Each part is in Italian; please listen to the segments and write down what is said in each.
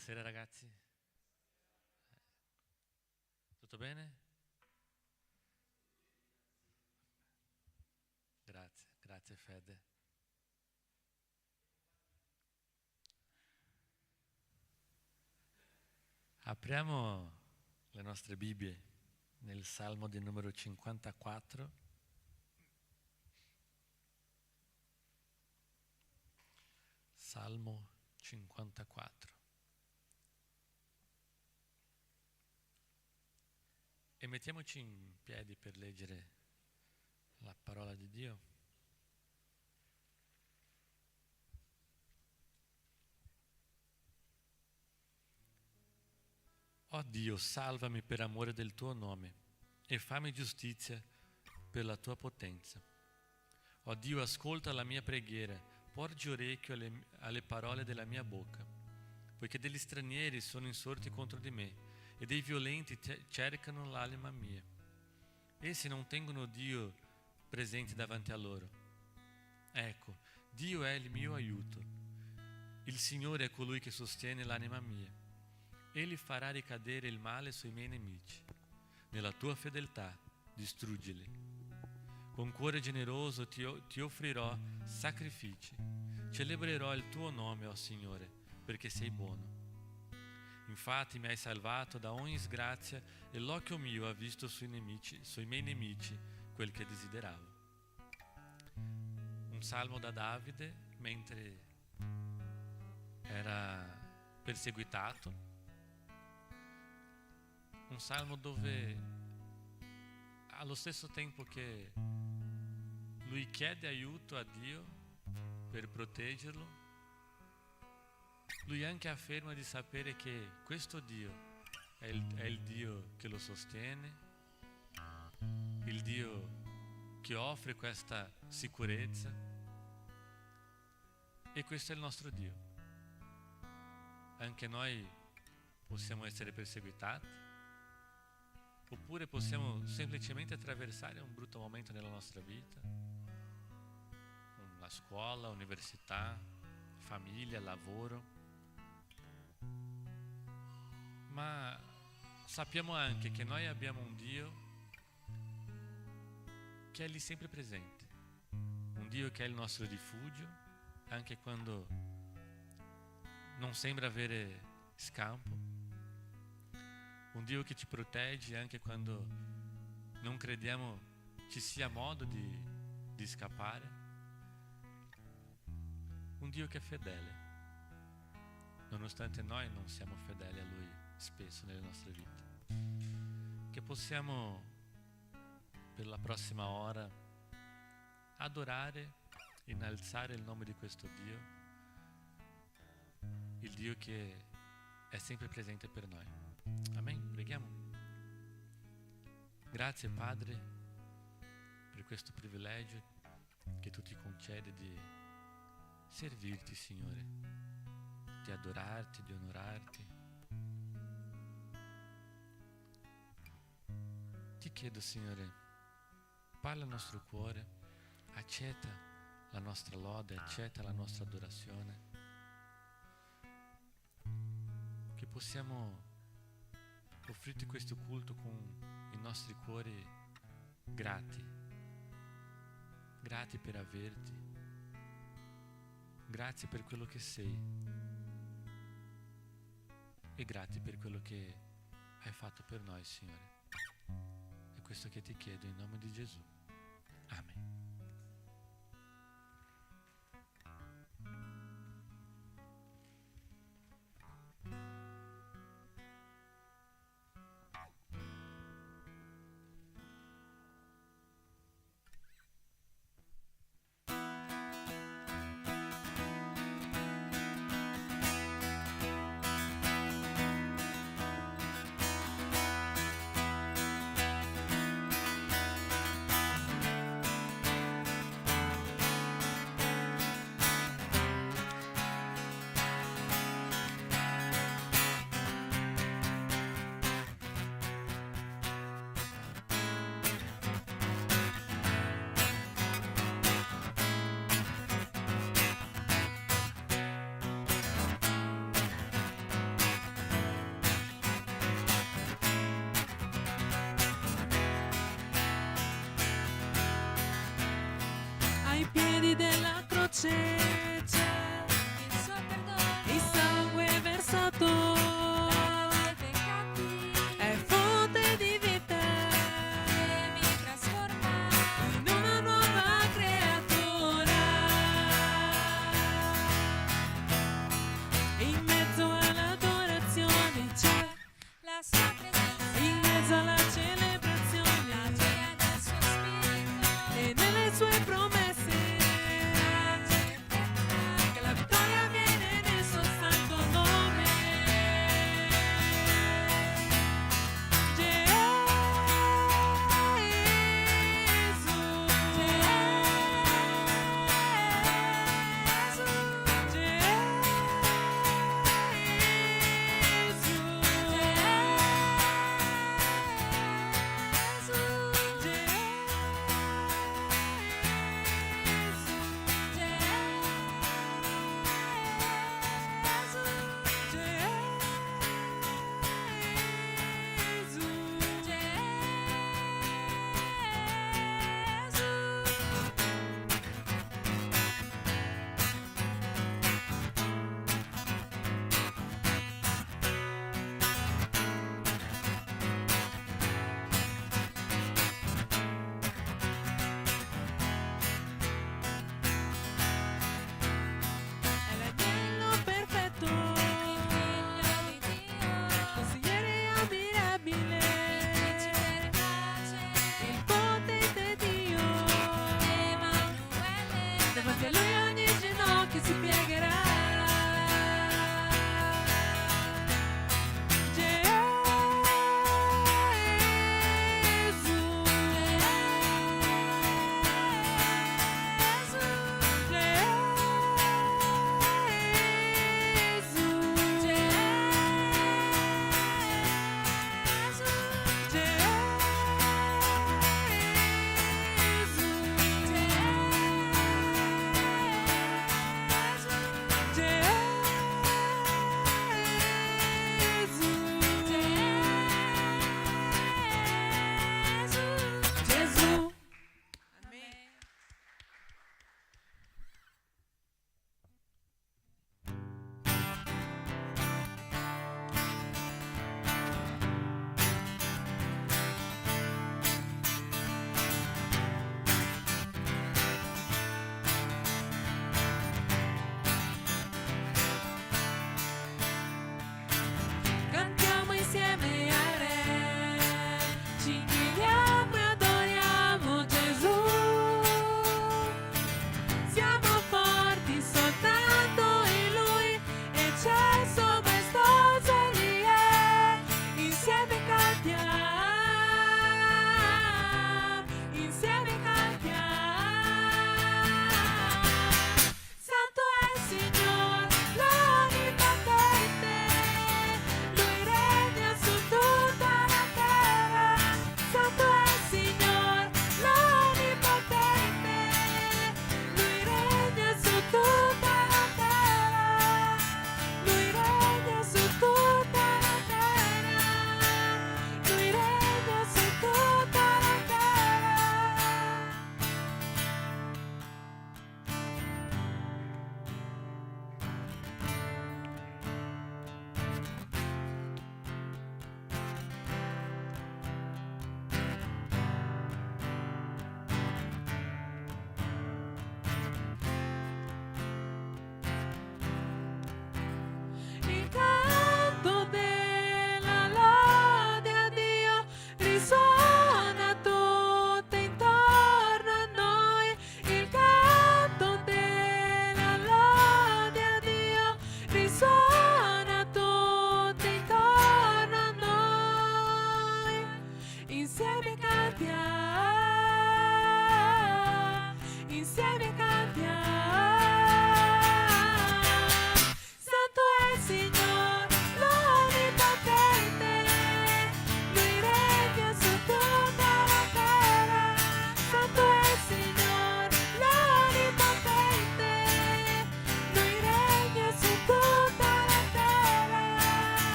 Buonasera ragazzi. Tutto bene? Grazie Fede. Apriamo le nostre Bibbie nel Salmo del numero 54. Salmo 54. E mettiamoci in piedi per leggere la parola di Dio. Oh Dio, salvami per amore del tuo nome e fammi giustizia per la tua potenza. Oh Dio, ascolta la mia preghiera, porgi orecchio alle parole della mia bocca, poiché degli stranieri sono insorti contro di me e dei violenti cercano l'anima mia. Essi non tengono Dio presente davanti a loro. Ecco, Dio è il mio aiuto. Il Signore è colui che sostiene l'anima mia. Egli farà ricadere il male sui miei nemici. Nella tua fedeltà distruggili. Con cuore generoso ti offrirò sacrifici. Celebrerò il tuo nome, oh Signore, perché sei buono. Infatti mi hai salvato da ogni disgrazia e l'occhio mio ha visto sui miei nemici quel che desideravo. Un salmo da Davide mentre era perseguitato. Un salmo dove allo stesso tempo che lui chiede aiuto a Dio per proteggerlo, lui anche afferma di sapere che questo Dio è il Dio che lo sostiene, il Dio che offre questa sicurezza, e questo è il nostro Dio. Anche noi possiamo essere perseguitati, oppure possiamo semplicemente attraversare un brutto momento nella nostra vita, la scuola, università, famiglia, lavoro. Ma sappiamo anche che noi abbiamo un Dio che è lì sempre presente, un Dio che è il nostro rifugio, anche quando non sembra avere scampo, un Dio che ci protegge anche quando non crediamo ci sia modo di scappare, un Dio che è fedele, nonostante noi non siamo fedeli a Lui spesso nelle nostre vite. Che possiamo per la prossima ora adorare, innalzare il nome di questo Dio, il Dio che è sempre presente per noi. Amen. Preghiamo. Grazie Padre per questo privilegio che Tu ti concedi di servirti, Signore, di adorarti, di onorarti. Ti chiedo, Signore, parla al nostro cuore, accetta la nostra lode, accetta la nostra adorazione, che possiamo offrirti questo culto con i nostri cuori grati per averti, grazie per quello che sei e grati per quello che hai fatto per noi, Signore. È questo che ti chiedo in nome di Gesù. Amen. ai piedi della croce c'è il suo perdono, il sangue versato, dai peccati è fonte di vita che mi trasforma. in una nuova creatura. In mezzo all'adorazione c'è, La sua presenza, in mezzo alla la celebrazione gioia del suo spirito, e nelle sue promesse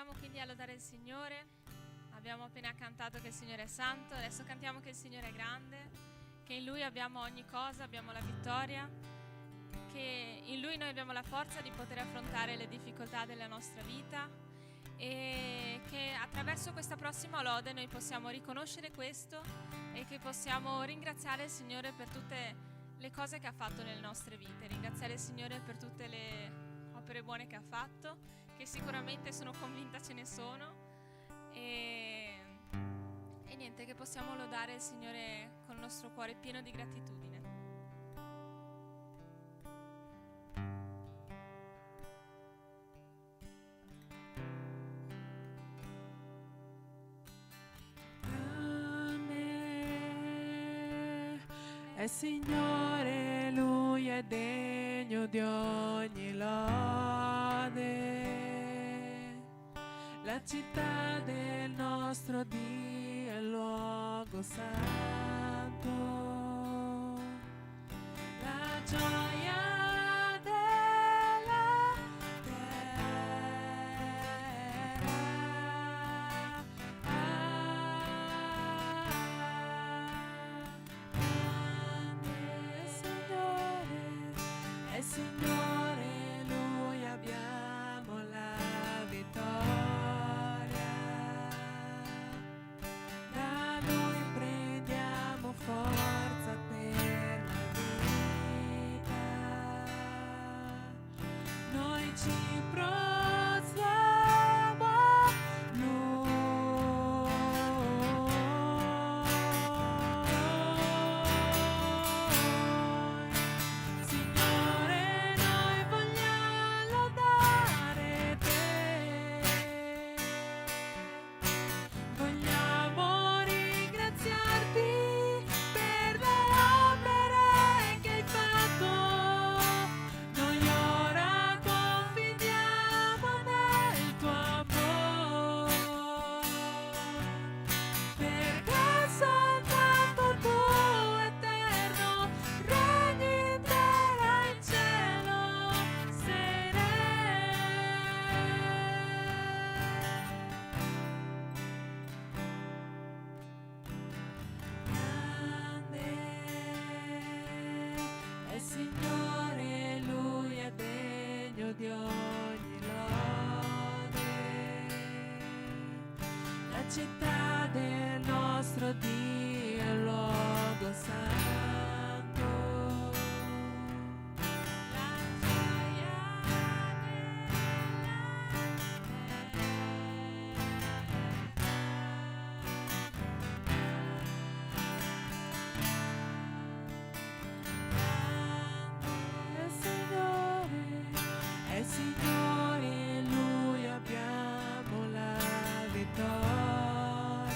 Iniziamo quindi a lodare il Signore. Abbiamo appena cantato che il Signore è santo, adesso cantiamo che il Signore è grande, che in Lui abbiamo ogni cosa, abbiamo la vittoria, che in Lui noi abbiamo la forza di poter affrontare le difficoltà della nostra vita e che attraverso questa prossima lode noi possiamo riconoscere questo e che possiamo ringraziare il Signore per tutte le cose che ha fatto nelle nostre vite, ringraziare il Signore per tutte le opere buone che ha fatto, che sicuramente sono convinta ce ne sono, e niente, che possiamo lodare il Signore con il nostro cuore pieno di gratitudine. Grande è il Signore, Lui è degno di ogni lode. La città del nostro Dio è il luogo santo. La gioia della è il Signore, Lui abbiamo la vittoria. Da Lui prendiamo forza per la vita. Noi ci prostriamo a Lui. Signore, noi vogliamo lodare Te. Vogliamo ringraziarti per le opere che hai fatto. Noi ora confidiamo nel tuo amore, perché soltanto tu, eterno, regni in terra e in cielo. Grande è il Signore, Lui è degno di ogni lode. La città del nostro Dio è il luogo santo. La gioia è il Signore, Lui abbiamo la vittoria.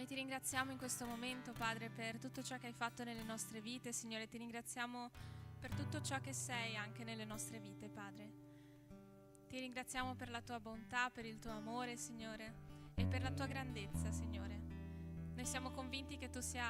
ti ringraziamo in questo momento, Padre, per tutto ciò che hai fatto nelle nostre vite, Signore. Ti ringraziamo per tutto ciò che sei anche nelle nostre vite, Padre. Ti ringraziamo per la tua bontà, per il tuo amore, Signore, e per la tua grandezza, Signore. Noi siamo convinti che tu sia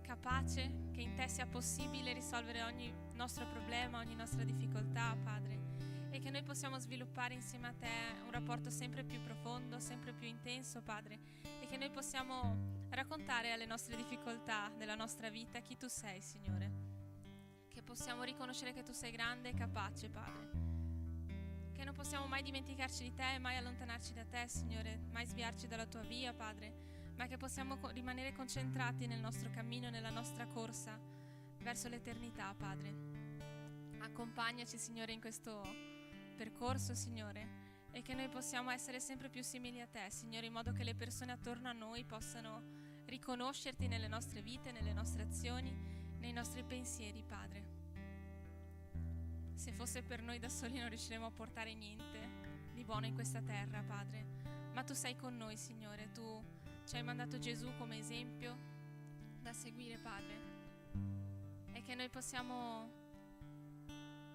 capace, che in te sia possibile risolvere ogni nostro problema, ogni nostra difficoltà, Padre, e che noi possiamo sviluppare insieme a te un rapporto sempre più profondo, sempre più intenso, Padre, e che noi possiamo raccontare alle nostre difficoltà della nostra vita chi tu sei, Signore, che possiamo riconoscere che tu sei grande e capace, Padre, che non possiamo mai dimenticarci di te e mai allontanarci da te, Signore, mai sviarci dalla tua via, Padre, ma che possiamo rimanere concentrati nel nostro cammino, nella nostra corsa verso l'eternità, Padre. Accompagnaci, Signore, in questo percorso, Signore, e che noi possiamo essere sempre più simili a te, Signore, in modo che le persone attorno a noi possano riconoscerti nelle nostre vite, nelle nostre azioni, nei nostri pensieri, Padre. Se fosse per noi da soli non riusciremo a portare niente di buono in questa terra, Padre, ma tu sei con noi, Signore. Tu ci hai mandato Gesù come esempio da seguire, Padre, e che noi possiamo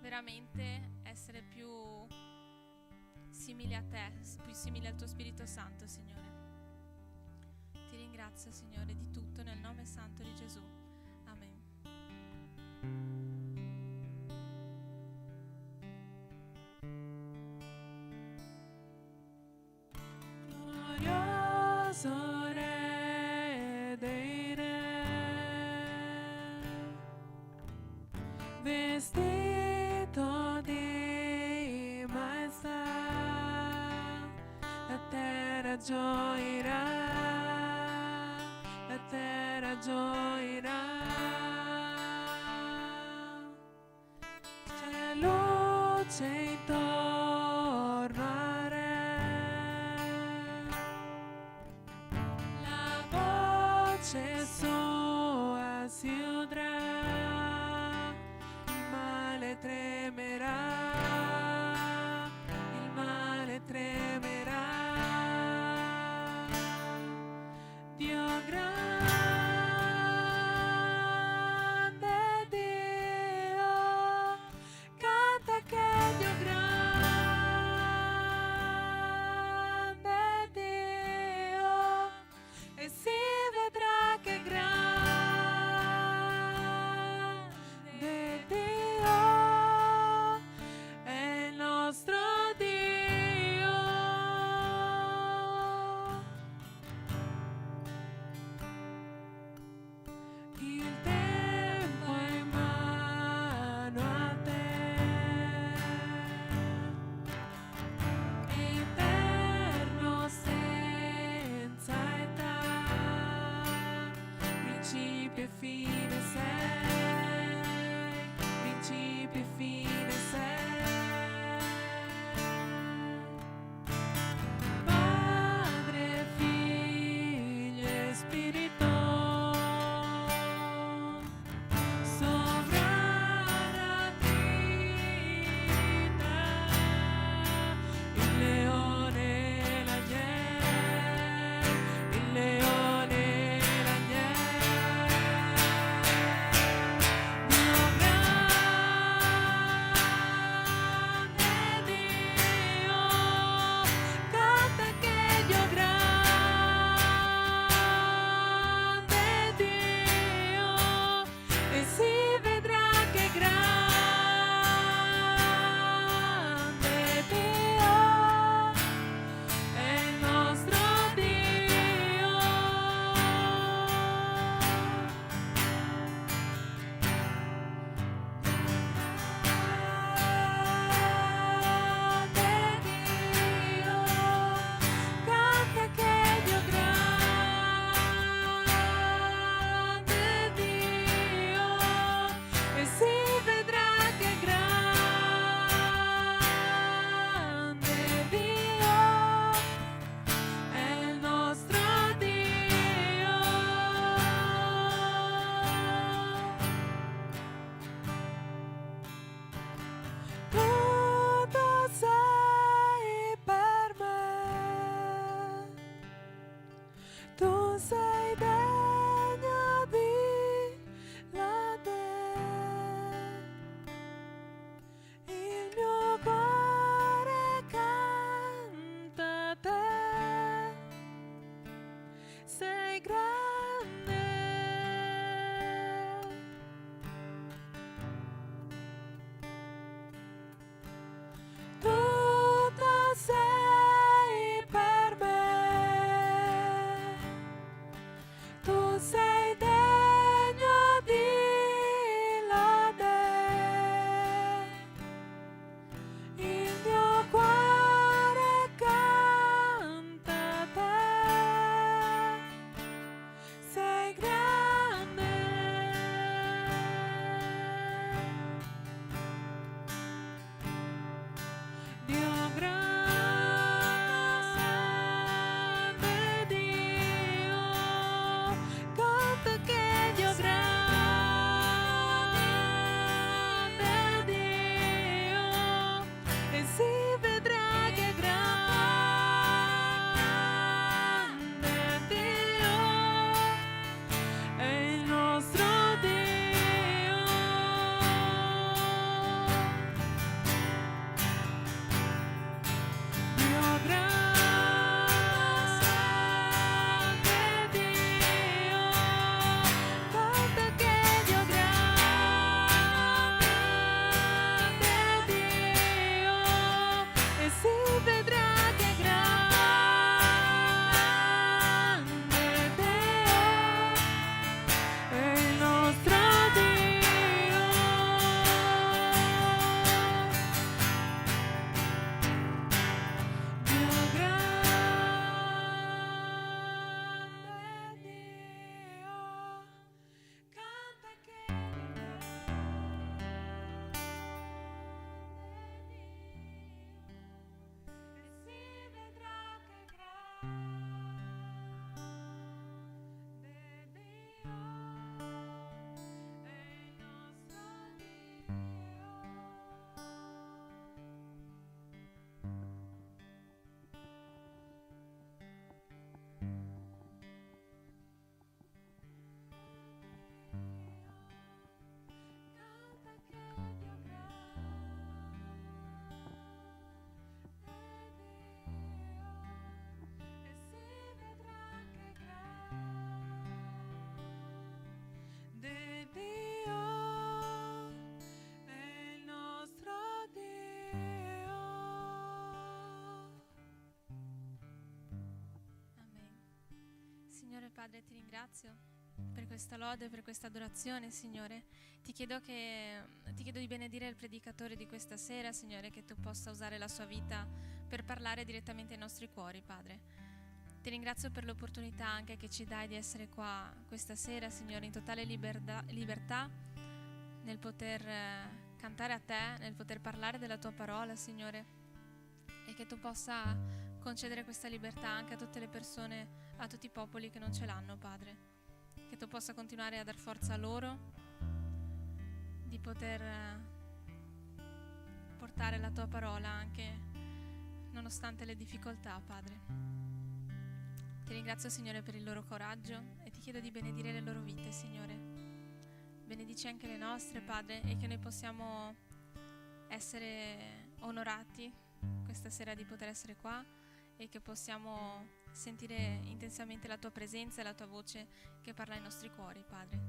veramente essere più simili a te, più simili al tuo Spirito Santo, Signore. Ti ringrazio, Signore, di tutto nel nome santo di Gesù. Amen. Glorioso Re dei Re, vestito di maestà, la terra gioirà, la terra gioirà. C'è luce intorno a Re, la voce sua si udrà, il male tremerà, il male tremerà. Dio grande, Dio, canta che Dio grande, Dio, e si vedrà che grande Dio è il nostro Dio. Il tempo è in mano a te, eterno senza età, principio e fine sei, principio e fine sei. Padre, Figlio e Spirito, sovrana Trinità, il leone e l'agnello, il leone e l'agnello. Padre, ti ringrazio per questa lode, per questa adorazione, Signore. Ti chiedo di benedire il predicatore di questa sera, Signore, che tu possa usare la sua vita per parlare direttamente ai nostri cuori, Padre. Ti ringrazio per l'opportunità anche che ci dai di essere qua questa sera, Signore, in totale libertà, nel poter cantare a te, nel poter parlare della tua parola, Signore, e che tu possa concedere questa libertà anche a tutte le persone, a tutti i popoli che non ce l'hanno, Padre. Che tu possa continuare a dar forza a loro di poter portare la tua parola anche nonostante le difficoltà, Padre. Ti ringrazio, Signore, per il loro coraggio e ti chiedo di benedire le loro vite, Signore. Benedici anche le nostre, Padre, e che noi possiamo essere onorati questa sera di poter essere qua e che possiamo sentire intensamente la tua presenza e la tua voce che parla ai nostri cuori, Padre.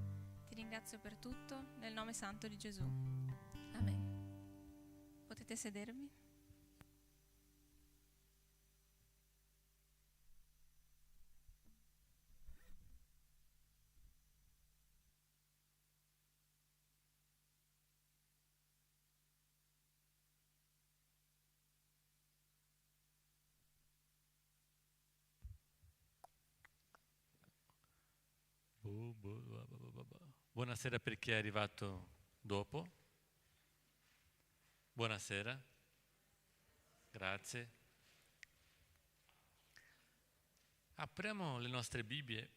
Ti ringrazio per tutto, nel nome santo di Gesù. Amen. Potete sedervi? Buonasera per chi è arrivato dopo. Buonasera. Grazie. Apriamo le nostre Bibbie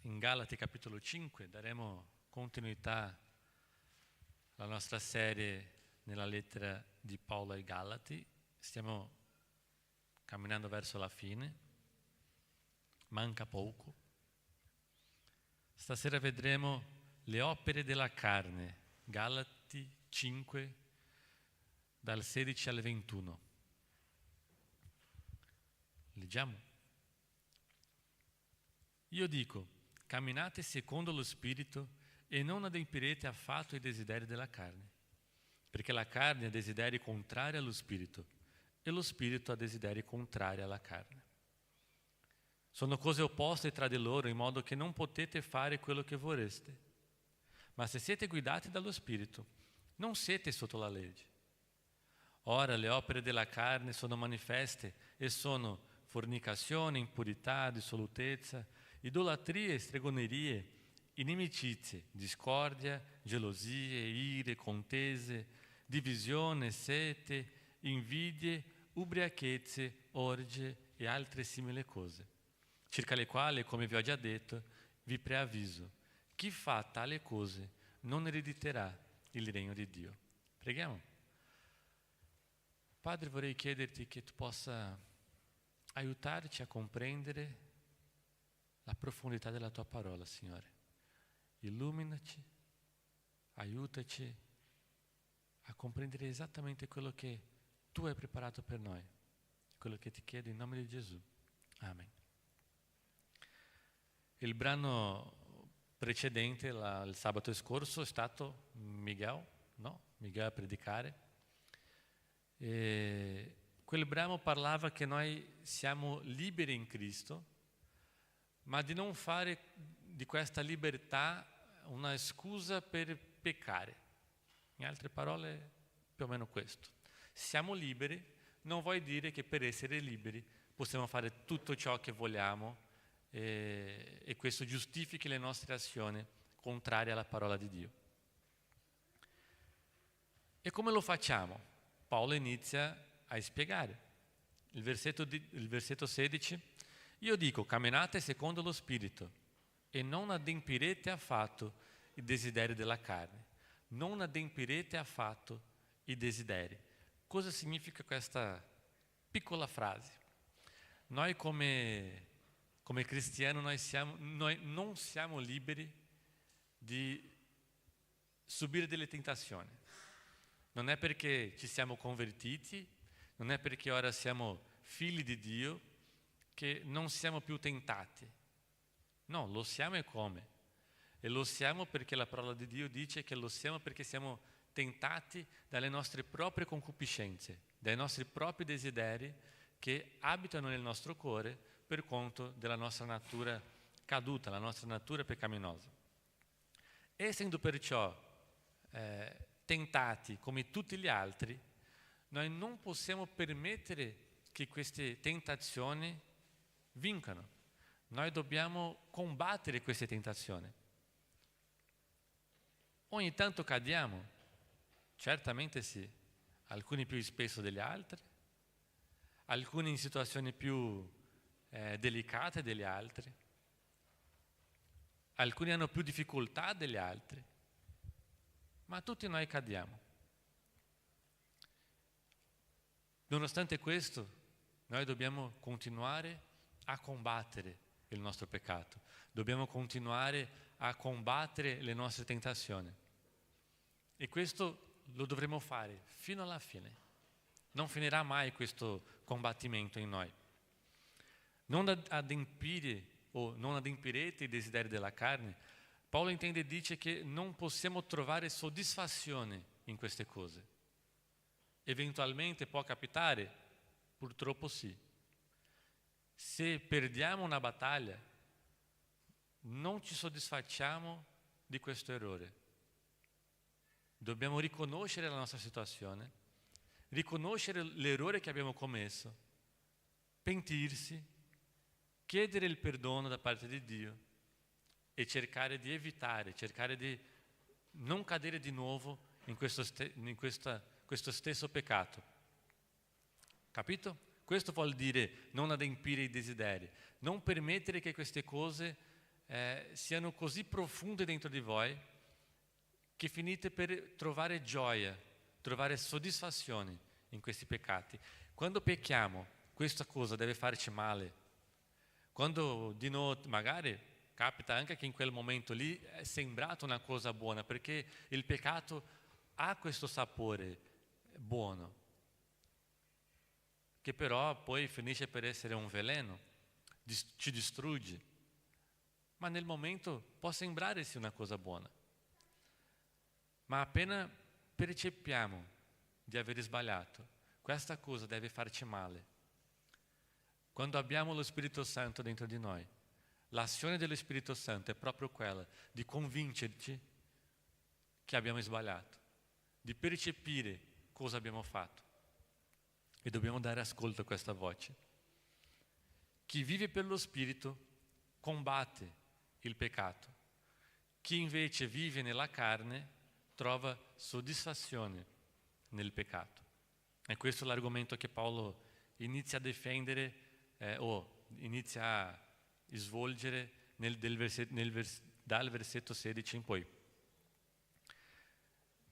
in Galati capitolo 5, daremo continuità alla nostra serie nella lettera di Paolo ai Galati. Stiamo camminando verso la fine, manca poco. Stasera vedremo le opere della carne, Galati 5, dal 16 al 21. Leggiamo. Io dico, camminate secondo lo Spirito e non adempirete affatto i desideri della carne, perché la carne ha desideri contrari allo Spirito e lo Spirito ha desideri contrari alla carne. Sono cose opposte tra di loro, in modo che non potete fare quello che vorreste. Ma se siete guidati dallo Spirito, non siete sotto la legge. Ora le opere della carne sono manifeste e sono fornicazione, impurità, dissolutezza, idolatrie, stregonerie, inimicizie, discordia, gelosie, ire, contese, divisione, sete, invidie, ubriachezze, orge e altre simili cose, circa le quali, come vi ho già detto, vi preavviso, chi fa tale cose non erediterà il regno di Dio. Preghiamo. Padre, vorrei chiederti che tu possa aiutarci a comprendere la profondità della tua parola, Signore. Illuminaci, aiutaci a comprendere esattamente quello che tu hai preparato per noi, quello che ti chiedo in nome di Gesù. Amen. Il brano precedente, il sabato scorso, è stato Miguel a predicare. E quel brano parlava che noi siamo liberi in Cristo, ma di non fare di questa libertà una scusa per peccare. In altre parole, più o meno questo. Siamo liberi, non vuol dire che per essere liberi possiamo fare tutto ciò che vogliamo e questo giustifichi le nostre azioni contrarie alla parola di Dio. E come lo facciamo? Paolo inizia a spiegare. Il versetto 16, io dico, camminate secondo lo Spirito e non adempirete affatto i desideri della carne. Non adempirete affatto i desideri. Cosa significa questa piccola frase? Noi come cristiani noi non siamo liberi di subire delle tentazioni. Non è perché ci siamo convertiti, non è perché ora siamo figli di Dio che non siamo più tentati. No, lo siamo e come? E lo siamo perché la parola di Dio dice che lo siamo perché siamo tentati dalle nostre proprie concupiscenze, dai nostri propri desideri che abitano nel nostro cuore per conto della nostra natura caduta, la nostra natura peccaminosa. Essendo perciò tentati come tutti gli altri, noi non possiamo permettere che queste tentazioni vincano. Noi dobbiamo combattere queste tentazioni. Ogni tanto cadiamo, certamente sì, alcuni più spesso degli altri, alcuni in situazioni più delicate degli altri, alcuni hanno più difficoltà degli altri, ma tutti noi cadiamo. Nonostante questo, noi dobbiamo continuare a combattere il nostro peccato, dobbiamo continuare a combattere le nostre tentazioni. E questo lo dovremo fare fino alla fine. Non finirà mai questo combattimento in noi. Non adempiere o non adempirete i desideri della carne. Paolo intende e dice che non possiamo trovare soddisfazione in queste cose. Eventualmente può capitare, purtroppo sì. Se perdiamo una battaglia, non ci soddisfacciamo di questo errore. Dobbiamo riconoscere la nostra situazione, riconoscere l'errore che abbiamo commesso, pentirsi, chiedere il perdono da parte di Dio e cercare di evitare, cercare di non cadere di nuovo in questo stesso peccato. Capito? Questo vuol dire non adempiere i desideri, non permettere che queste cose siano così profonde dentro di voi che finite per trovare gioia, trovare soddisfazione in questi peccati. Quando pecchiamo, questa cosa deve farci male. Quando di notte, magari capita anche che in quel momento lì è sembrato una cosa buona, perché il peccato ha questo sapore buono, che però poi finisce per essere un veleno, ci distrugge. Ma nel momento può sembrare sì una cosa buona. Ma appena percepiamo di aver sbagliato, questa cosa deve farci male. Quando abbiamo lo Spirito Santo dentro di noi, l'azione dello Spirito Santo è proprio quella di convincerci che abbiamo sbagliato, di percepire cosa abbiamo fatto. E dobbiamo dare ascolto a questa voce. Chi vive per lo Spirito combatte il peccato. Chi invece vive nella carne trova soddisfazione nel peccato. E questo è l'argomento che Paolo inizia a difendere inizia a svolgere dal versetto 16 in poi.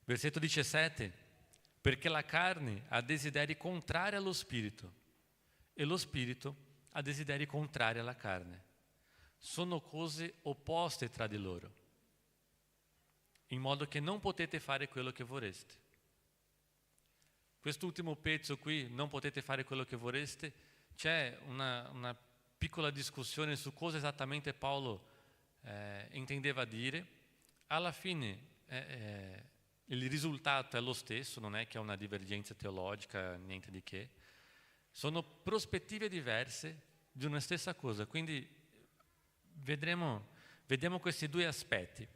Versetto 17: perché la carne ha desideri contrari allo spirito e lo spirito ha desideri contrari alla carne. Sono cose opposte tra di loro, in modo che non potete fare quello che vorreste. Quest'ultimo pezzo qui, non potete fare quello che vorreste, c'è una piccola discussione su cosa esattamente Paolo intendeva dire. Alla fine il risultato è lo stesso, non è che è una divergenza teologica, niente di che. Sono prospettive diverse di una stessa cosa, quindi vediamo questi due aspetti.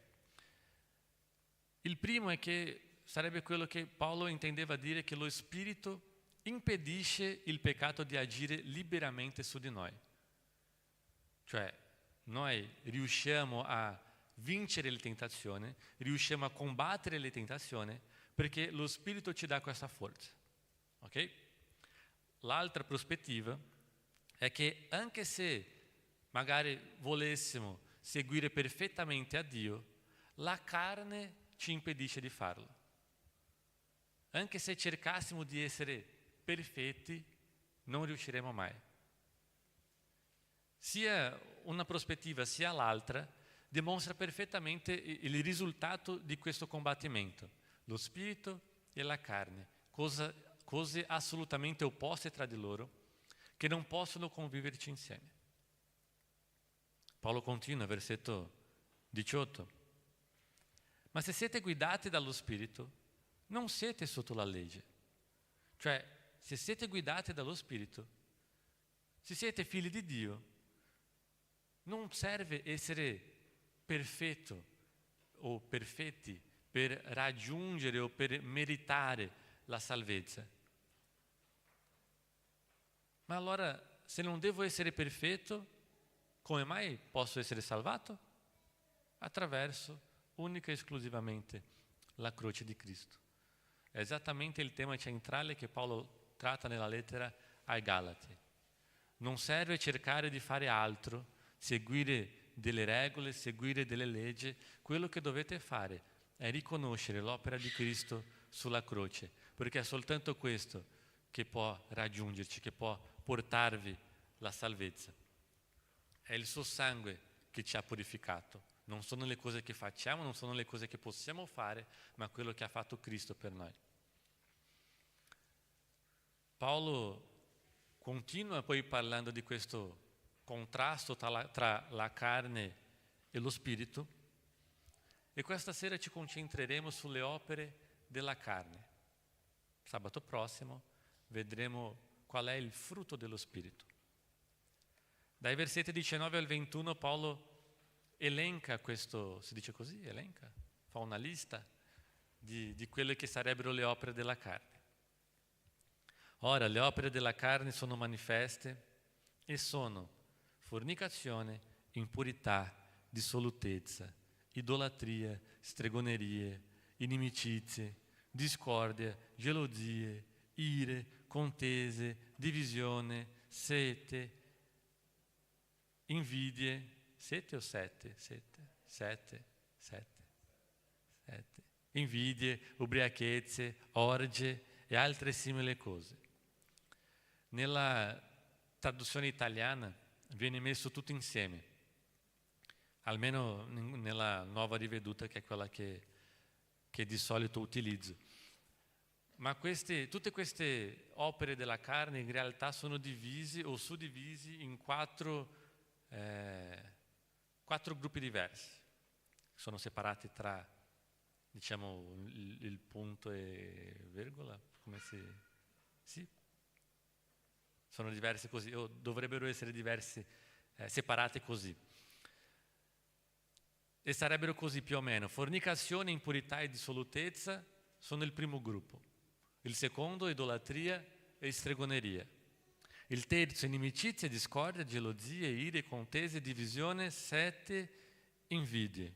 Il primo è che sarebbe quello che Paolo intendeva dire, che lo Spirito impedisce il peccato di agire liberamente su di noi. Cioè, noi riusciamo a vincere le tentazioni, riusciamo a combattere le tentazioni perché lo Spirito ci dà questa forza. Ok? L'altra prospettiva è che anche se magari volessimo seguire perfettamente a Dio, la carne ci impedisce di farlo. Anche se cercassimo di essere perfetti, non riusciremo mai. Sia una prospettiva sia l'altra dimostra perfettamente il risultato di questo combattimento. Lo spirito e la carne, cose assolutamente opposte tra di loro, che non possono conviverci insieme. Paolo continua, versetto 18. Ma se siete guidati dallo Spirito, non siete sotto la legge. Cioè, se siete guidati dallo Spirito, se siete figli di Dio, non serve essere perfetto o perfetti per raggiungere o per meritare la salvezza. Ma allora, se non devo essere perfetto, come mai posso essere salvato? Attraverso unica e esclusivamente la croce di Cristo. È esattamente il tema centrale che Paolo tratta nella lettera ai Galati. Non serve cercare di fare altro, seguire delle regole, seguire delle leggi. Quello che dovete fare è riconoscere l'opera di Cristo sulla croce, perché è soltanto questo che può raggiungerci, che può portarvi la salvezza. È il suo sangue che ci ha purificato. Non sono le cose che facciamo, non sono le cose che possiamo fare, ma quello che ha fatto Cristo per noi. Paolo continua poi parlando di questo contrasto tra la carne e lo spirito, e questa sera ci concentreremo sulle opere della carne. Sabato prossimo vedremo qual è il frutto dello spirito. Dai versetti 19 al 21 Paolo elenca questo, si dice così, elenca, fa una lista di quelle che sarebbero le opere della carne. Ora, le opere della carne sono manifeste e sono fornicazione, impurità, dissolutezza, idolatria, stregonerie, inimicizie, discordia, gelosie, ire, contese, divisione, sete, invidie. Sette o sette? Sette. Invidie, ubriachezze, orge e altre simili cose. Nella traduzione italiana viene messo tutto insieme, almeno nella nuova riveduta, che è quella che di solito utilizzo. Ma tutte queste opere della carne in realtà sono divisi o suddivisi in quattro gruppi diversi. Sono separati tra, diciamo, il punto e virgola, come sì? Sono diversi così, o dovrebbero essere diversi, separati così. E sarebbero così più o meno: fornicazione, impurità e dissolutezza sono il primo gruppo. Il secondo, idolatria e stregoneria. Il terzo, inimicizia, discordia, gelosie, ire, contese, divisione, sette, invidie.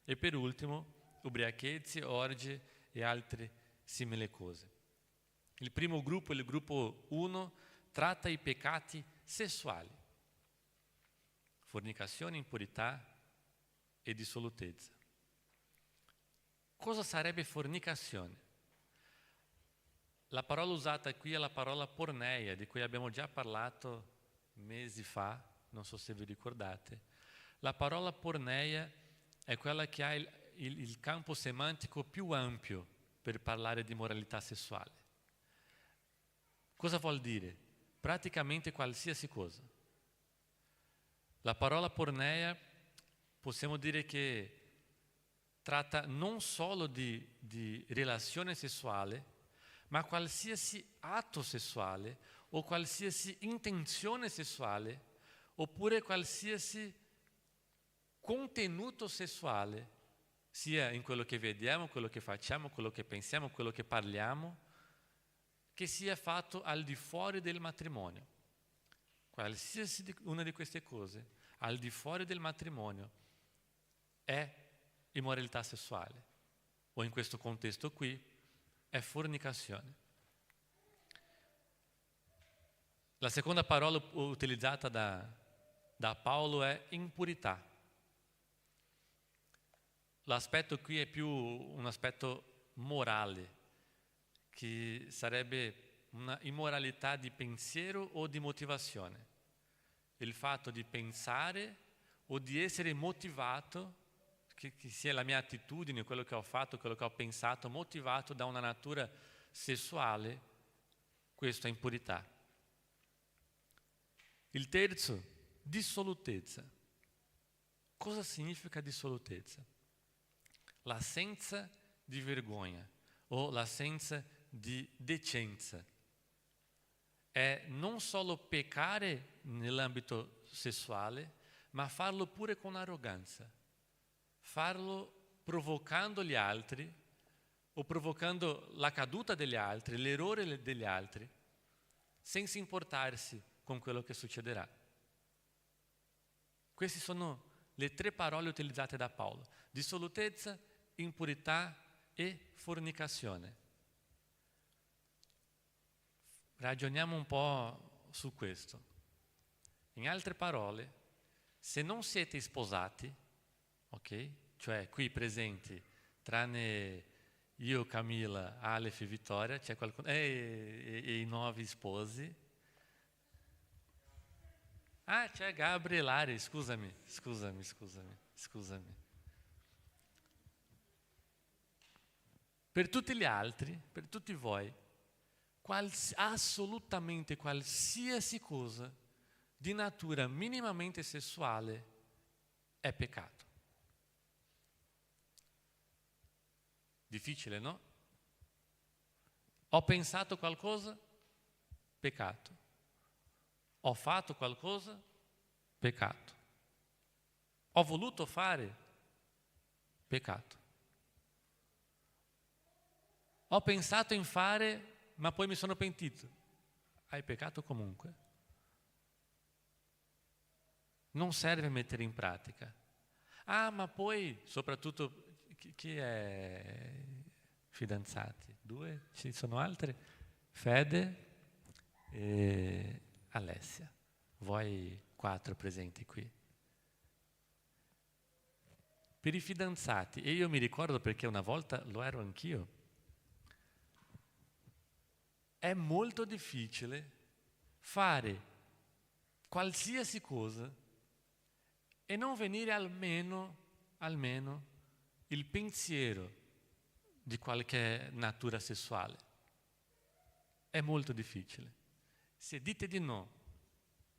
E per ultimo, ubriachezze, orge e altre simili cose. Il primo gruppo, il gruppo 1, tratta i peccati sessuali: fornicazione, impurità e dissolutezza. Cosa sarebbe fornicazione? La parola usata qui è la parola porneia, di cui abbiamo già parlato mesi fa, non so se vi ricordate. La parola porneia è quella che ha il campo semantico più ampio per parlare di moralità sessuale. Cosa vuol dire? Praticamente qualsiasi cosa. La parola porneia possiamo dire che tratta non solo di relazione sessuale, ma qualsiasi atto sessuale o qualsiasi intenzione sessuale, oppure qualsiasi contenuto sessuale, sia in quello che vediamo, quello che facciamo, quello che pensiamo, quello che parliamo, che sia fatto al di fuori del matrimonio. Qualsiasi una di queste cose, al di fuori del matrimonio, è immoralità sessuale, o in questo contesto qui è fornicazione. La seconda parola utilizzata da Paolo è impurità. L'aspetto qui è più un aspetto morale, che sarebbe una immoralità di pensiero o di motivazione. Il fatto di pensare o di essere motivato, che sia la mia attitudine, quello che ho fatto, quello che ho pensato, motivato da una natura sessuale, questo è impurità. Il terzo, dissolutezza. Cosa significa dissolutezza? L'assenza di vergogna o l'assenza di decenza. È non solo peccare nell'ambito sessuale, ma farlo pure con arroganza, farlo provocando gli altri o provocando la caduta degli altri, l'errore degli altri, senza importarsi con quello che succederà. Queste sono le 3 parole utilizzate da Paolo: dissolutezza, impurità e fornicazione. Ragioniamo un po' su questo. In altre parole, se non siete sposati, ok? Cioè qui presenti, tranne io, Camilla, Aleph e Vittoria, c'è qualcuno, e i 9 sposi. Ah, c'è Gabrielare, scusami. Per tutti gli altri, per tutti voi, assolutamente qualsiasi cosa di natura minimamente sessuale è peccato. Difficile, no? Ho pensato qualcosa? Peccato. Ho fatto qualcosa? Peccato. Ho voluto fare? Peccato. Ho pensato in fare, ma poi mi sono pentito. Hai peccato comunque. Non serve mettere in pratica. Ah, ma poi, soprattutto, chi è fidanzati? 2? Ci sono altri? Fede e Alessia. Voi 4 presenti qui. Per i fidanzati, e io mi ricordo perché una volta lo ero anch'io, è molto difficile fare qualsiasi cosa e non venire almeno il pensiero di qualche natura sessuale. È molto difficile. Se dite di no,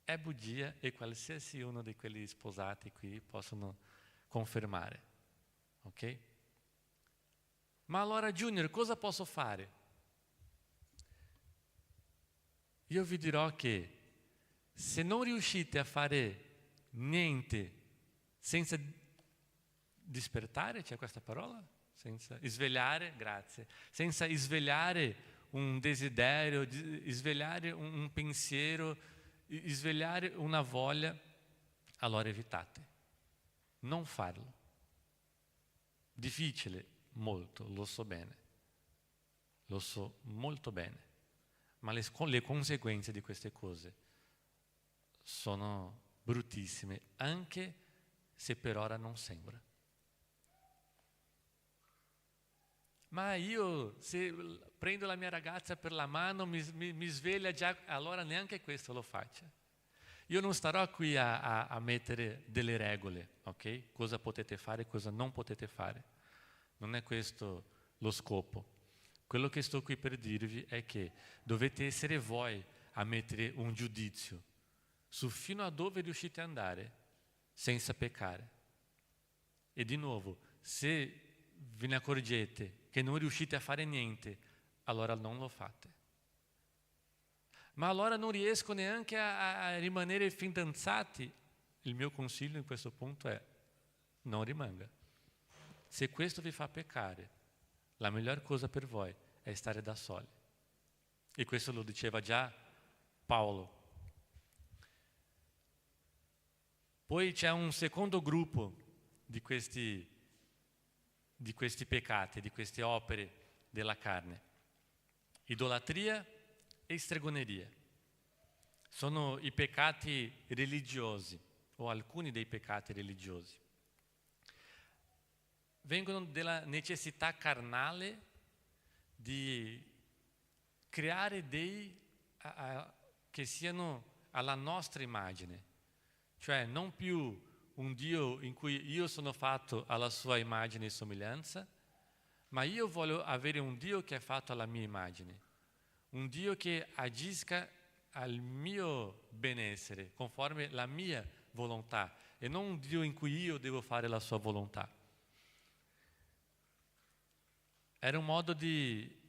è bugia, e qualsiasi uno di quelli sposati qui possono confermare. Ok? Ma allora, Junior, cosa posso fare? Io vi dirò che se non riuscite a fare niente senza dispertare, c'è questa parola? Senza svegliare, grazie. Senza svegliare un desiderio, svegliare un pensiero, svegliare una voglia, allora evitate. Non farlo. Difficile, molto, lo so bene. Lo so molto bene. Ma le conseguenze di queste cose sono bruttissime, anche se per ora non sembra. Ma io, se prendo la mia ragazza per la mano, mi sveglia già, allora neanche questo lo faccio. Io non starò qui a mettere delle regole, ok? Cosa potete fare, cosa non potete fare. Non è questo lo scopo. Quello che sto qui per dirvi è che dovete essere voi a mettere un giudizio su fino a dove riuscite ad andare senza peccare. E di nuovo, se ve ne accorgete che non riuscite a fare niente, allora non lo fate. Ma allora non riesco neanche a rimanere fidanzati. Il mio consiglio in questo punto è: non rimanga. Se questo vi fa peccare, la miglior cosa per voi è stare da soli. E questo lo diceva già Paolo. Poi c'è un secondo gruppo di questi peccati, di queste opere della carne: idolatria e stregoneria. Sono i peccati religiosi, o alcuni dei peccati religiosi. Vengono dalla necessità carnale di creare dei che siano alla nostra immagine, cioè non più un Dio in cui io sono fatto alla sua immagine e somiglianza, ma io voglio avere un Dio che è fatto alla mia immagine, un Dio che agisca al mio benessere, conforme la mia volontà, e non un Dio in cui io devo fare la sua volontà. Era un modo di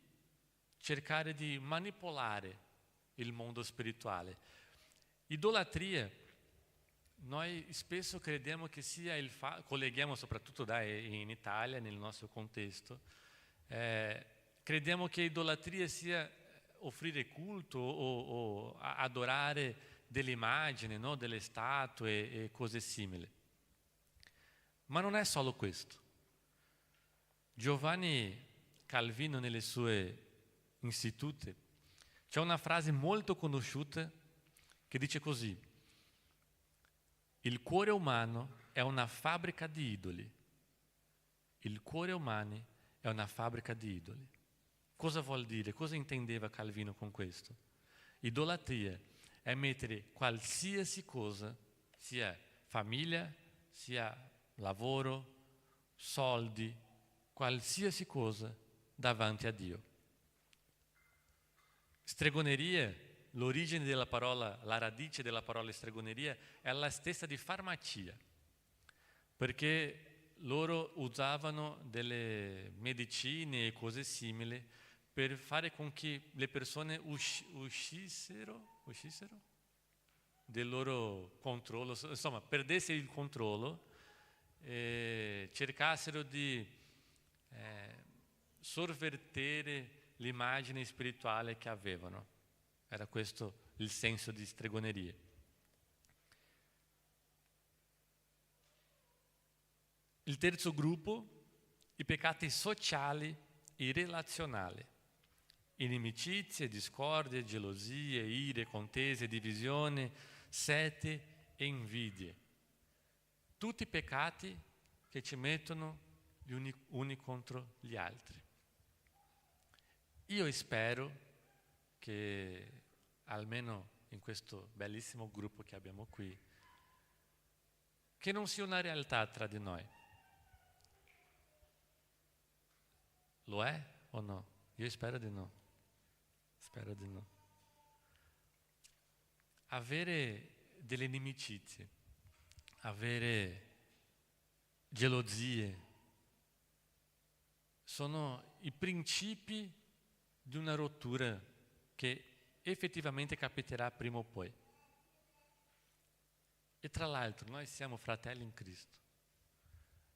cercare di manipolare il mondo spirituale. Idolatria noi spesso crediamo che sia colleghiamo soprattutto in Italia, nel nostro contesto, crediamo che idolatria sia offrire culto o adorare delle immagini, no? Delle statue e cose simili. Ma non è solo questo. Giovanni Calvino, nelle sue Institute, c'è una frase molto conosciuta che dice così: il cuore umano è una fabbrica di idoli. Il cuore umano è una fabbrica di idoli. Cosa vuol dire? Cosa intendeva Calvino con questo? Idolatria è mettere qualsiasi cosa, sia famiglia, sia lavoro, soldi, qualsiasi cosa davanti a Dio. Stregoneria, l'origine della parola, la radice della parola stregoneria è la stessa di farmacia, perché loro usavano delle medicine e cose simili per fare con che le persone uscissero del loro controllo, insomma, perdessero il controllo e cercassero di sovvertere l'immagine spirituale che avevano. Era questo il senso di stregoneria. Il terzo gruppo, i peccati sociali e relazionali. Inimicizie, discordie, gelosie, ire, contese, divisione, sete e invidie. Tutti peccati che ci mettono gli uni contro gli altri. Io spero che almeno in questo bellissimo gruppo che abbiamo qui, che non sia una realtà tra di noi. Lo è o no? Io spero di no. Spero di no. Avere delle inimicizie, avere gelosie, sono i principi di una rottura che effettivamente capiterà prima o poi. E tra l'altro noi siamo fratelli in Cristo.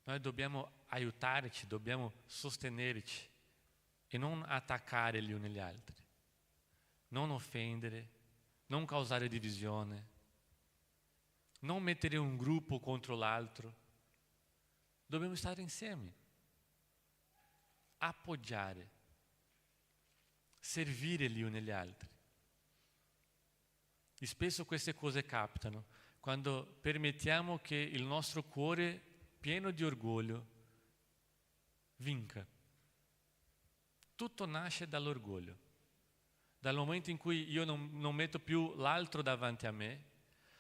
Noi dobbiamo aiutarci, dobbiamo sostenerci e non attaccare gli uni gli altri, non offendere, non causare divisione, non mettere un gruppo contro l'altro. Dobbiamo stare insieme, appoggiare, servire gli uni gli altri. E spesso queste cose capitano quando permettiamo che il nostro cuore pieno di orgoglio vinca. Tutto nasce dall'orgoglio. Dal momento in cui io non metto più l'altro davanti a me,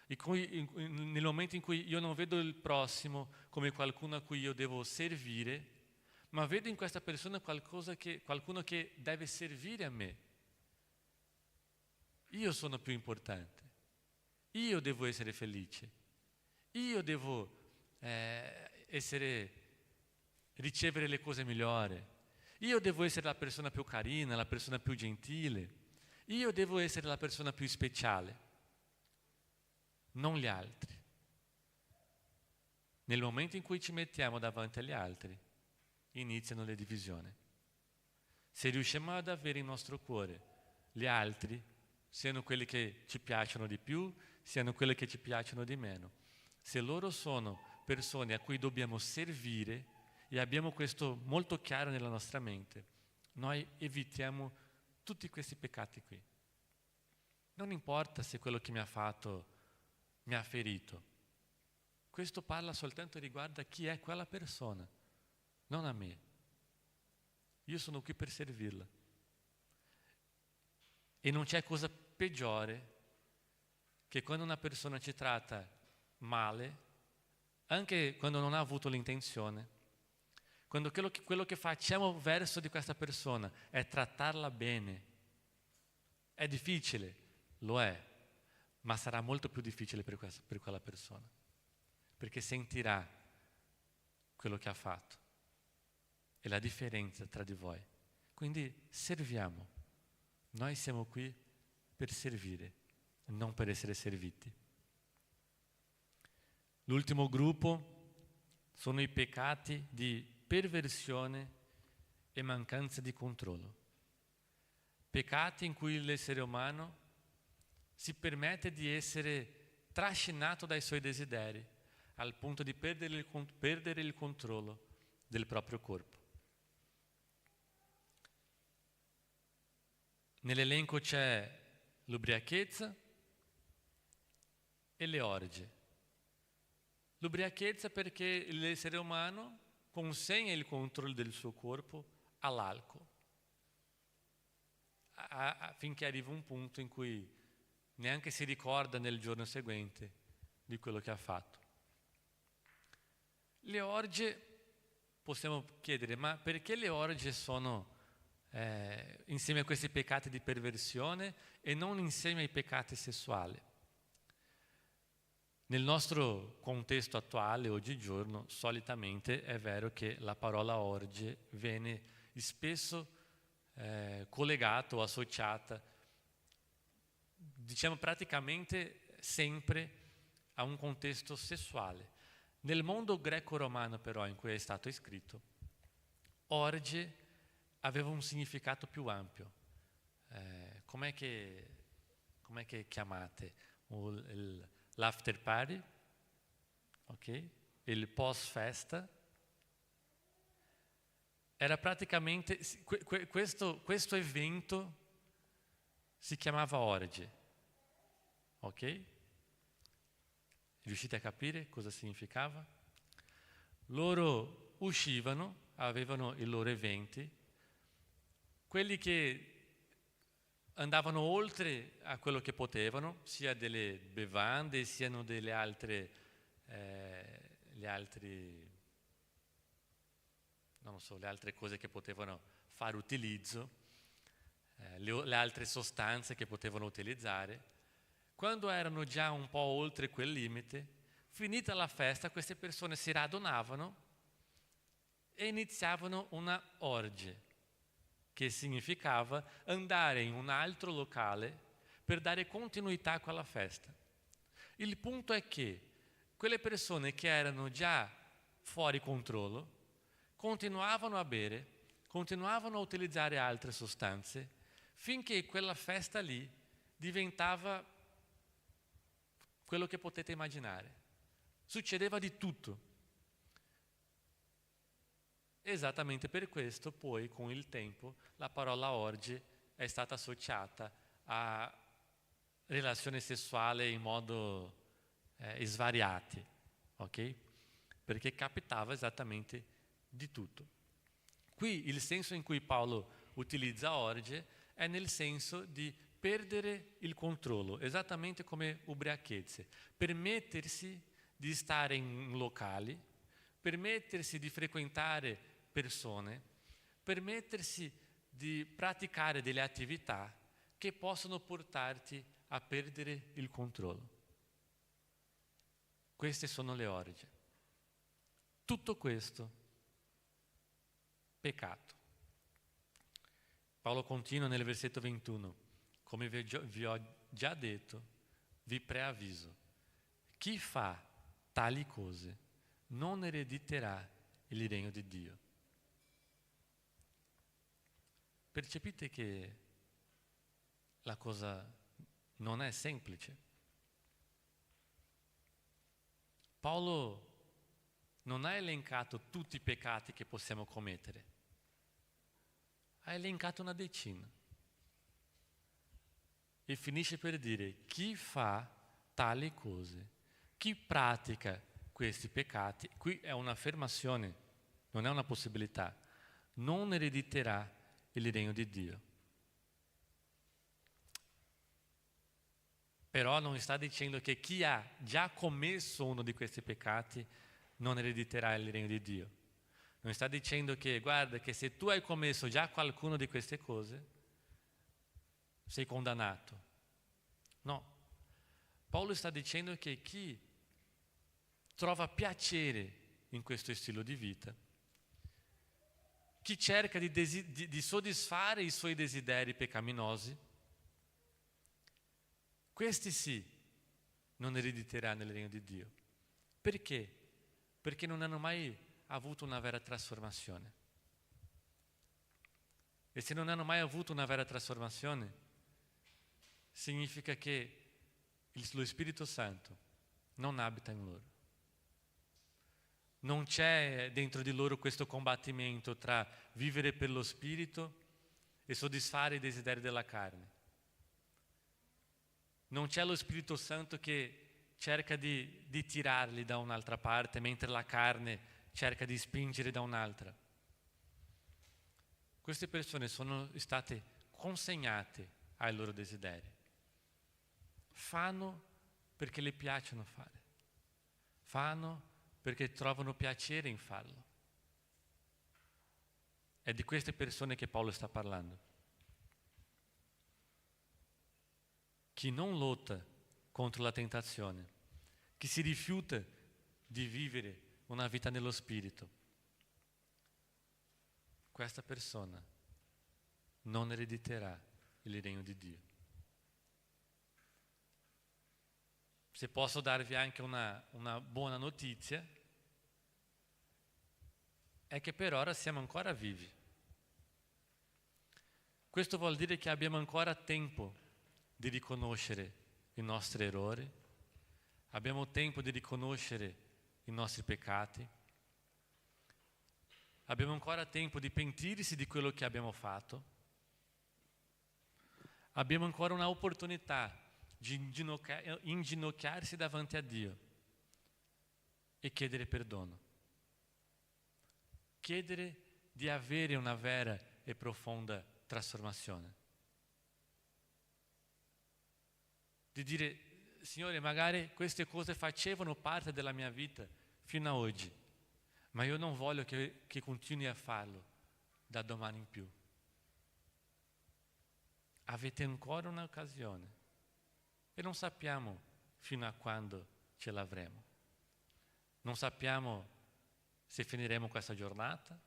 nel momento in cui io non vedo il prossimo come qualcuno a cui io devo servire, ma vedo in questa persona qualcuno che deve servire a me. Io sono più importante. Io devo essere felice. Io devo ricevere le cose migliori. Io devo essere la persona più carina, la persona più gentile. Io devo essere la persona più speciale, non gli altri. Nel momento in cui ci mettiamo davanti agli altri, iniziano le divisioni. Se riusciamo ad avere in nostro cuore gli altri, siano quelli che ci piacciono di più, siano quelli che ci piacciono di meno, se loro sono persone a cui dobbiamo servire e abbiamo questo molto chiaro nella nostra mente, noi evitiamo tutti questi peccati qui. Non importa se quello che mi ha fatto mi ha ferito. Questo parla soltanto riguardo a chi è quella persona, non a me. Io sono qui per servirla. E non c'è cosa peggiore che quando una persona ci tratta male, anche quando non ha avuto l'intenzione, quando quello che facciamo verso di questa persona è trattarla bene. È difficile, lo è, ma sarà molto più difficile per quella persona, perché sentirà quello che ha fatto e la differenza tra di voi. Quindi serviamo. Noi siamo qui per servire, non per essere serviti. L'ultimo gruppo sono i peccati di perversione e mancanza di controllo. Peccati in cui l'essere umano si permette di essere trascinato dai suoi desideri, al punto di perdere il controllo del proprio corpo. Nell'elenco c'è l'ubriachezza e le orge. L'ubriachezza perché l'essere umano consegna il controllo del suo corpo all'alcol, finché arriva un punto in cui neanche si ricorda nel giorno seguente di quello che ha fatto. Le orge, possiamo chiedere, ma perché le orge sono insieme a questi peccati di perversione e non insieme ai peccati sessuali? Nel nostro contesto attuale, oggigiorno, solitamente è vero che la parola orge viene spesso collegata o associata, diciamo praticamente sempre, a un contesto sessuale. Nel mondo greco-romano però, in cui è stato scritto, orge aveva un significato più ampio. Com'è che chiamate? L'after party, ok? Il post festa. Era praticamente questo evento si chiamava orge, ok? Riuscite a capire cosa significava? Loro uscivano, avevano i loro eventi, quelli che andavano oltre a quello che potevano, sia delle bevande, siano delle altre, le altre cose che potevano fare utilizzo, le altre sostanze che potevano utilizzare. Quando erano già un po' oltre quel limite, finita la festa, queste persone si radunavano e iniziavano una orge, che significava andare in un altro locale per dare continuità a quella festa. Il punto è che quelle persone che erano già fuori controllo continuavano a bere, continuavano a utilizzare altre sostanze, finché quella festa lì diventava quello che potete immaginare. Succedeva di tutto. Esattamente per questo poi con il tempo la parola orge è stata associata a relazione sessuale in modo svariati, ok? Perché capitava esattamente di tutto. Qui il senso in cui Paolo utilizza orge è nel senso di perdere il controllo, esattamente come ubriachezze, permettersi di stare in locali, permettersi di frequentare persone, permettersi di praticare delle attività che possono portarti a perdere il controllo. Queste sono le orge. Tutto questo, peccato. Paolo continua nel versetto 21, come vi ho già detto, vi preavviso, chi fa tali cose non erediterà il regno di Dio. Percepite che la cosa non è semplice. Paolo non ha elencato tutti i peccati che possiamo commettere, ha elencato una decina e finisce per dire chi fa tali cose, chi pratica questi peccati, qui è un'affermazione, non è una possibilità, non erediterà il regno di Dio. Però non sta dicendo che chi ha già commesso uno di questi peccati non erediterà il regno di Dio. Non sta dicendo che, guarda, che se tu hai commesso già qualcuno di queste cose, sei condannato. No. Paolo sta dicendo che chi trova piacere in questo stile di vita, chi cerca di soddisfare i suoi desideri peccaminosi, questi sì non erediteranno il regno di Dio. Perché? Perché non hanno mai avuto una vera trasformazione. E se non hanno mai avuto una vera trasformazione, significa che lo Spirito Santo non abita in loro. Non c'è dentro di loro questo combattimento tra vivere per lo Spirito e soddisfare i desideri della carne. Non c'è lo Spirito Santo che cerca di tirarli da un'altra parte, mentre la carne cerca di spingere da un'altra. Queste persone sono state consegnate ai loro desideri. Fanno perché le piacciono fare. Fanno perché trovano piacere in farlo. È di queste persone che Paolo sta parlando. Chi non lotta contro la tentazione, chi si rifiuta di vivere una vita nello Spirito, questa persona non erediterà il regno di Dio. Se posso darvi anche una buona notizia, è che per ora siamo ancora vivi. Questo vuol dire che abbiamo ancora tempo di riconoscere i nostri errori, abbiamo tempo di riconoscere i nostri peccati, abbiamo ancora tempo di pentirsi di quello che abbiamo fatto, abbiamo ancora un'opportunità di inginocchiarsi davanti a Dio e chiedere perdono. Chiedere di avere una vera e profonda trasformazione. Di dire, Signore, magari queste cose facevano parte della mia vita fino a oggi, ma io non voglio che continui a farlo da domani in più. Avete ancora un'occasione e non sappiamo fino a quando ce l'avremo. Non sappiamo se finiremo questa giornata,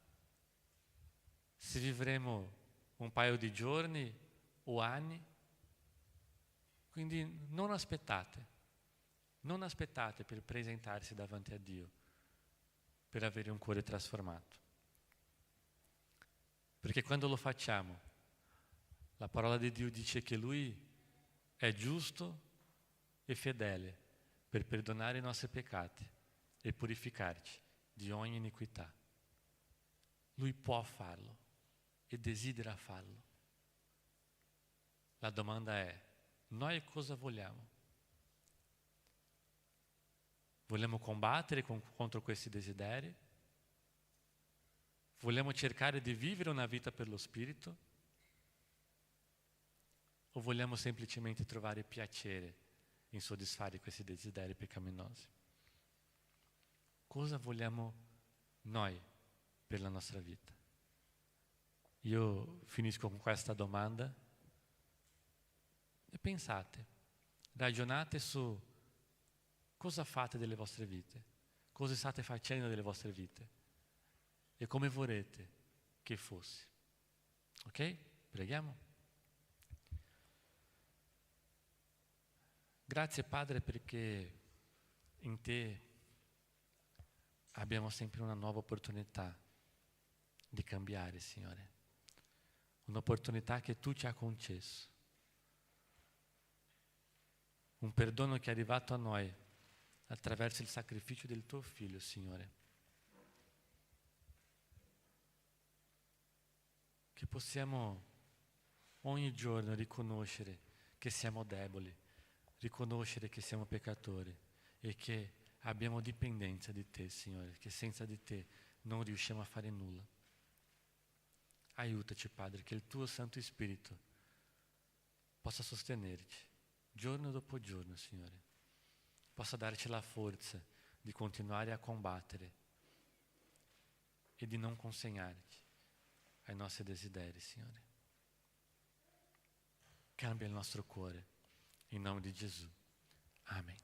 se vivremo un paio di giorni o anni. Quindi non aspettate per presentarsi davanti a Dio, per avere un cuore trasformato. Perché quando lo facciamo, la parola di Dio dice che Lui è giusto e fedele per perdonare i nostri peccati e purificarci di ogni iniquità. Lui può farlo e desidera farlo. La domanda è: noi cosa vogliamo? Vogliamo combattere contro questi desideri? Vogliamo cercare di vivere una vita per lo Spirito? O vogliamo semplicemente trovare piacere in soddisfare questi desideri peccaminosi? Cosa vogliamo noi per la nostra vita? Io finisco con questa domanda. E pensate, ragionate su cosa fate delle vostre vite, cosa state facendo delle vostre vite e come vorrete che fosse. Ok? Preghiamo. Grazie Padre perché in Te abbiamo sempre una nuova opportunità di cambiare, Signore. Un'opportunità che Tu ci hai concesso. Un perdono che è arrivato a noi attraverso il sacrificio del Tuo Figlio, Signore. Che possiamo ogni giorno riconoscere che siamo deboli, riconoscere che siamo peccatori e che abbiamo dipendenza di Te, Signore, che senza di Te non riusciamo a fare nulla. Aiutaci, Padre, che il Tuo Santo Spirito possa sostenerci giorno dopo giorno, Signore, possa darci la forza di continuare a combattere e di non consegnarci ai nostri desideri, Signore. Cambia il nostro cuore, in nome di Gesù. Amen.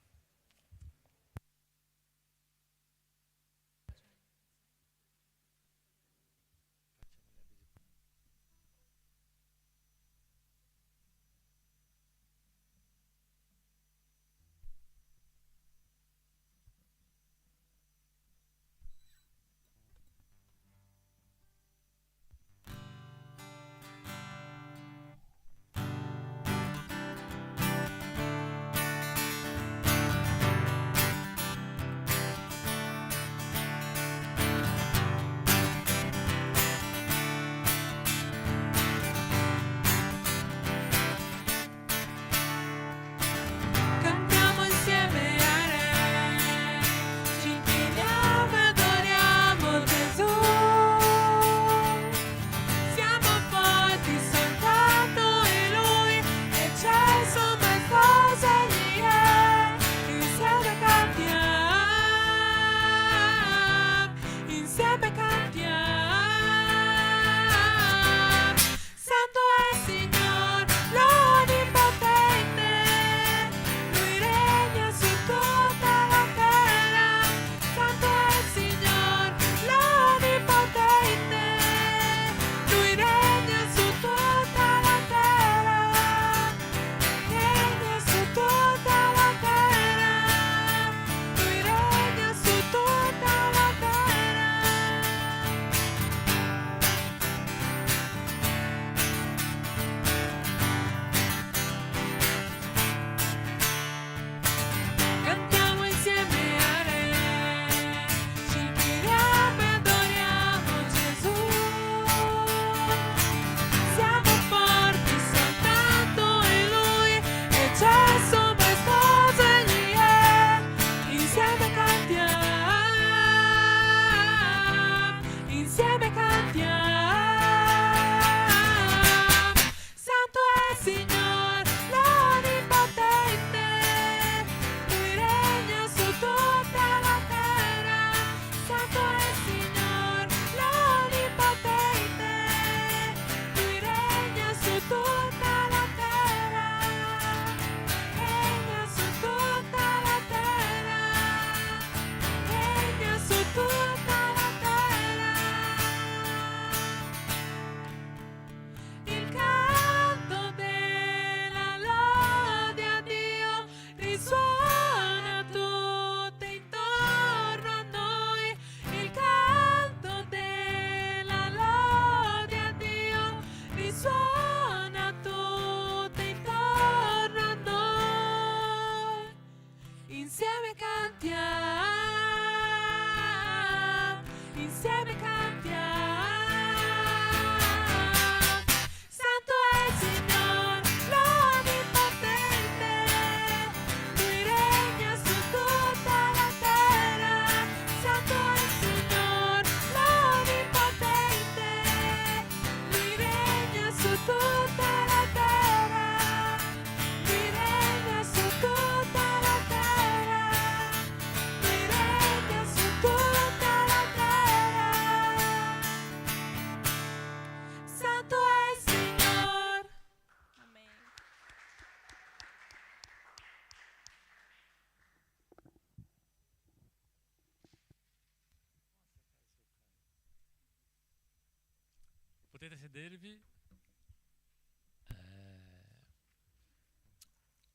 Potete sedervi.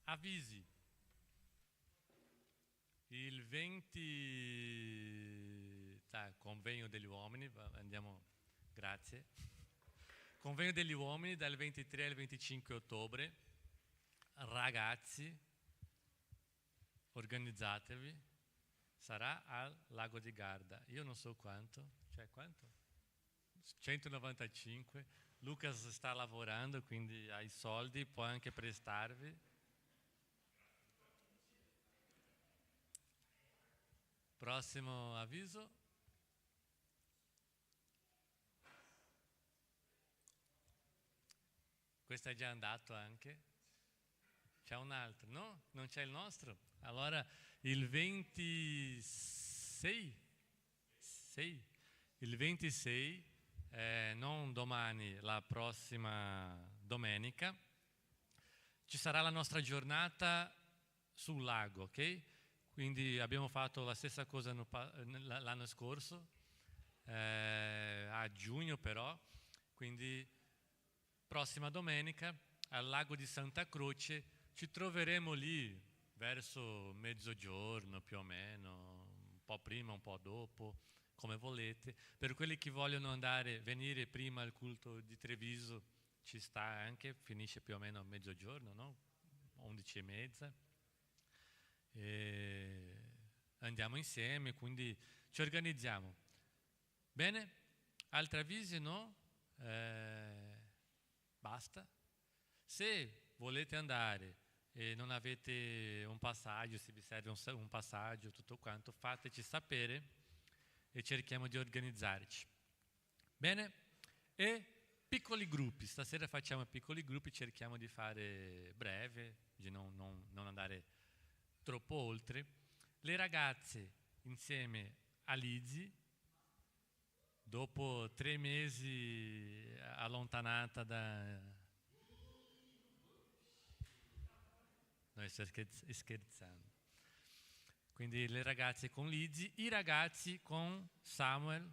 Avvisi. Il 20 convegno degli uomini, andiamo, grazie. Convegno degli uomini dal 23 al 25 ottobre. Ragazzi, organizzatevi. Sarà al Lago di Garda. Io non so quanto, cioè quanto? 195. Lucas sta lavorando, quindi ha i soldi, può anche prestarvi. Prossimo avviso. Questo è già andato anche. C'è un altro, no? Non c'è il nostro? Allora il 26, il 26, non domani, la prossima domenica, ci sarà la nostra giornata sul lago, ok? Quindi abbiamo fatto la stessa cosa l'anno scorso, a giugno però, quindi prossima domenica al lago di Santa Croce ci troveremo lì verso mezzogiorno più o meno, un po' prima, un po' dopo, come volete. Per quelli che vogliono venire prima al culto di Treviso ci sta anche, finisce più o meno a mezzogiorno, no? 11:30. E andiamo insieme, quindi ci organizziamo. Bene? Altri avvisi, no? Basta. Se volete andare e non avete un passaggio, se vi serve un passaggio, tutto quanto, fateci sapere e cerchiamo di organizzarci. Bene? E piccoli gruppi, stasera facciamo piccoli gruppi, cerchiamo di fare breve, di non andare troppo oltre. Le ragazze insieme a Lizzie, dopo 3 mesi allontanata da... Noi sto scherzando. Quindi le ragazze con Lizzie, i ragazzi con Samuel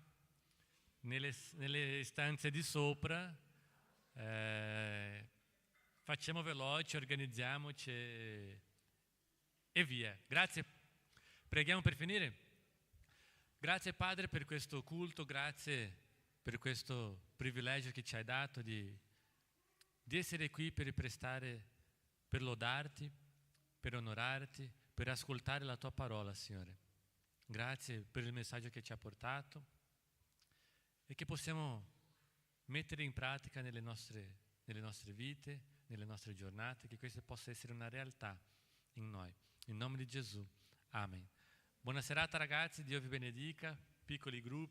nelle stanze di sopra. Facciamo veloci, organizziamoci e via. Grazie. Preghiamo per finire. Grazie Padre per questo culto, grazie per questo privilegio che ci hai dato di essere qui per lodarti, per onorarti, per ascoltare la tua parola, Signore. Grazie per il messaggio che ci ha portato e che possiamo mettere in pratica nelle nostre vite, nelle nostre giornate, che questa possa essere una realtà in noi. In nome di Gesù. Amen. Buona serata ragazzi, Dio vi benedica, piccoli gruppi.